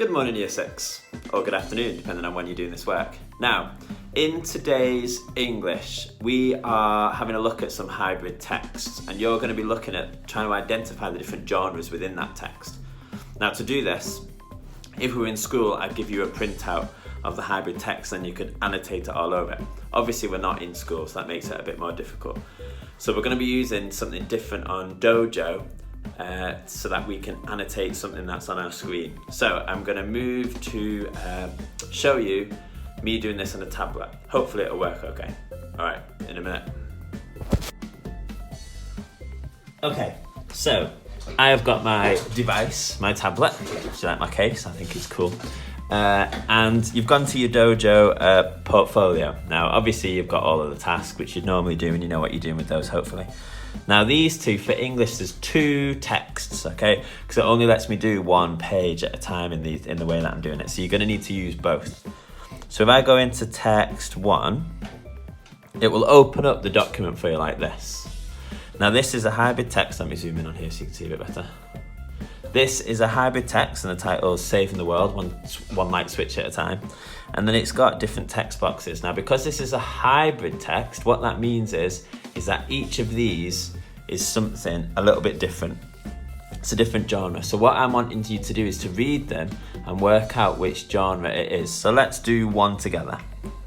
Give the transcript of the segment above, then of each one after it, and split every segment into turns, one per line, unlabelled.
Good morning, Year 6, or good afternoon, depending on when you're doing this work. Now, in today's English, we are having a look at some hybrid texts, and you're going to be looking at trying to identify the different genres within that text. Now, to do this, if we were in school, I'd give you a printout of the hybrid text and you could annotate it all over. Obviously, we're not in school, so that makes it a bit more difficult. So we're going to be using something different on Dojo so that we can annotate something that's on our screen. So I'm going to move to show you me doing this on a tablet. Hopefully it'll work okay. All right, in a minute. Okay, so I have got my device, my tablet. So like my case, I think it's cool. And you've gone to your Dojo portfolio. Now, obviously you've got all of the tasks, which you'd normally do, and you know what you're doing with those, hopefully. Now these two, for English, there's two texts, okay? Because it only lets me do one page at a time in the way that I'm doing it. So you're gonna need to use both. So if I go into text 1, it will open up the document for you like this. Now this is a hybrid text. Let me zoom in on here so you can see a bit better. This is a hybrid text and the title is Saving the World, one light switch at a time. And then it's got different text boxes. Now because this is a hybrid text, what that means is that each of these is something a little bit different. It's a different genre. So what I'm wanting you to do is to read them and work out which genre it is. So let's do one together.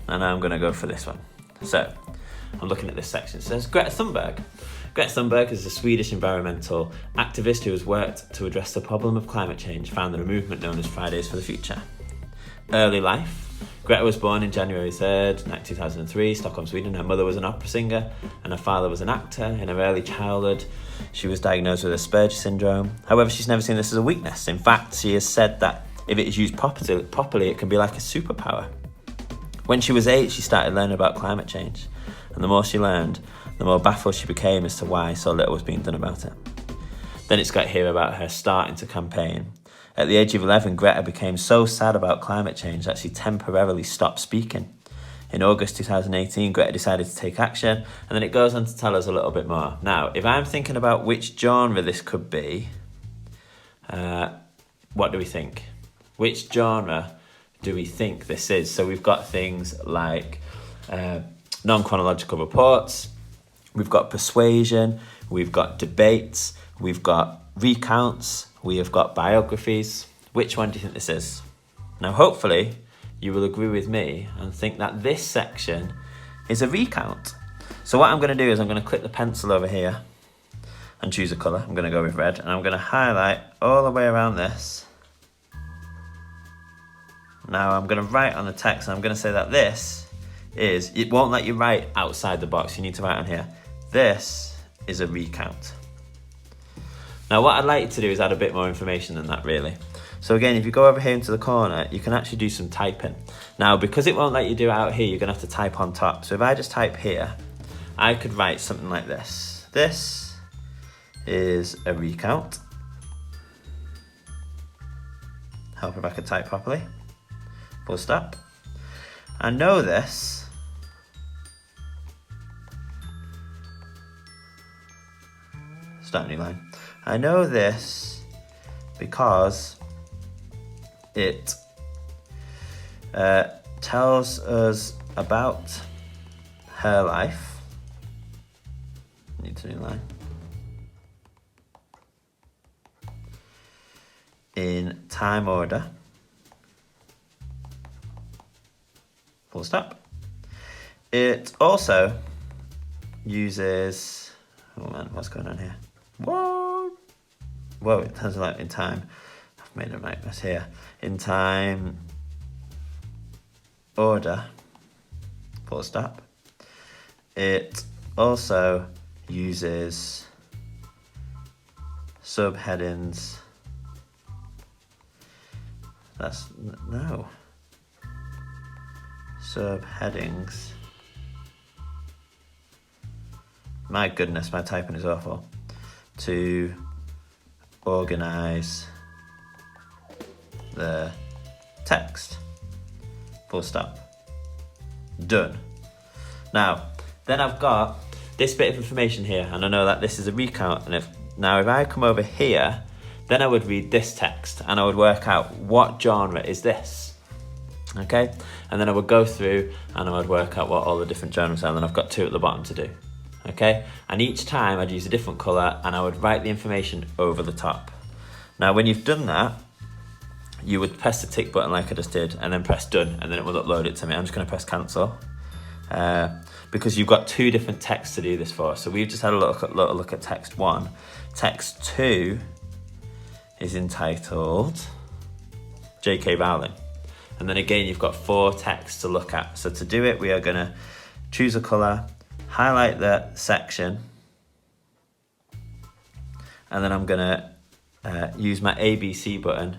And I'm gonna go for this one. So I'm looking at this section. It says Greta Thunberg. Greta Thunberg is a Swedish environmental activist who has worked to address the problem of climate change, founded a movement known as Fridays for the Future. Early life. Greta was born in January 3rd, 2003, Stockholm, Sweden. Her mother was an opera singer and her father was an actor. In her early childhood, she was diagnosed with Asperger's syndrome. However, she's never seen this as a weakness. In fact, she has said that if it is used properly, it can be like a superpower. When she was 8, she started learning about climate change. And the more she learned, the more baffled she became as to why so little was being done about it. Then it's got here about her starting to campaign. At the age of 11, Greta became so sad about climate change that she temporarily stopped speaking. In August 2018, Greta decided to take action, and then it goes on to tell us a little bit more. Now, if I'm thinking about which genre this could be, what do we think? Which genre do we think this is? So we've got things like non-chronological reports, we've got persuasion, we've got debates, we've got recounts, we have got biographies. Which one do you think this is? Now, hopefully, you will agree with me and think that this section is a recount. So what I'm going to do is I'm going to click the pencil over here and choose a colour. I'm going to go with red, and I'm going to highlight all the way around this. Now I'm going to write on the text, and I'm going to say that this is, it won't let you write outside the box. You need to write on here. This is a recount. Now what I'd like you to do is add a bit more information than that, really. So again, if you go over here into the corner, you can actually do some typing. Now, because it won't let you do it out here, you're gonna have to type on top. So if I just type here, I could write something like this. This is a recount. Help if I could type properly. Full stop. I know this. Start a new line. I know this because it tells us about her life. Need a new line. In time order. Full stop. It also uses, oh man, what's going on here? Whoa, it turns out in time. I've made a mess here. In time order, full stop. It also uses subheadings. No. Subheadings. My goodness, my typing is awful. To organize the text. Full stop. Done. Now, then I've got this bit of information here, and I know that this is a recount, and if I come over here Then I would read this text and I would work out what genre is this. Okay, and then I would go through and I would work out what all the different genres are, and then I've got 2 at the bottom to do. Okay, and each time I'd use a different colour and I would write the information over the top. Now when you've done that, you would press the tick button like I just did and then press done, and then it will upload it to me. I'm just going to press cancel because you've got 2 different texts to do this for. So we've just had a little look at text 1. Text 2 is entitled J.K. Rowling. And then again, you've got 4 texts to look at. So to do it, we are going to choose a colour, highlight the section, and then I'm going to use my ABC button,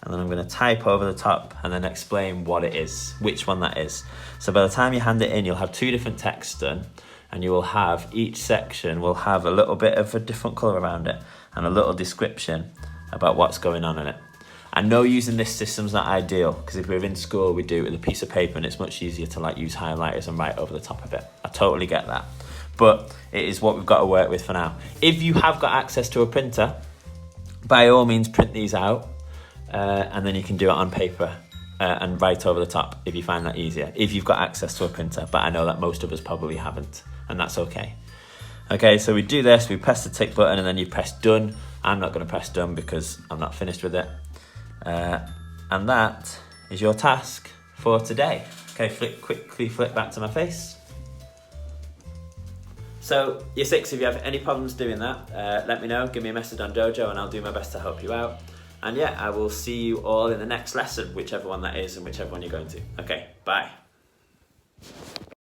and then I'm going to type over the top and then explain what it is, which one that is. So by the time you hand it in, you'll have 2 different texts done, and you will have, each section will have a little bit of a different colour around it and a little description about what's going on in it. I know using this system's not ideal, because if we're in school, we do it with a piece of paper and it's much easier to like use highlighters and write over the top of it. I totally get that. But it is what we've got to work with for now. If you have got access to a printer, by all means print these out and then you can do it on paper and write over the top if you find that easier, if you've got access to a printer, but I know that most of us probably haven't, and that's okay. Okay, so we do this, we press the tick button and then you press done. I'm not going to press done because I'm not finished with it. And that is your task for today. Okay, quickly flip back to my face. So, year 6, if you have any problems doing that, let me know, give me a message on Dojo and I'll do my best to help you out. And yeah, I will see you all in the next lesson, whichever one that is and whichever one you're going to. Okay, bye.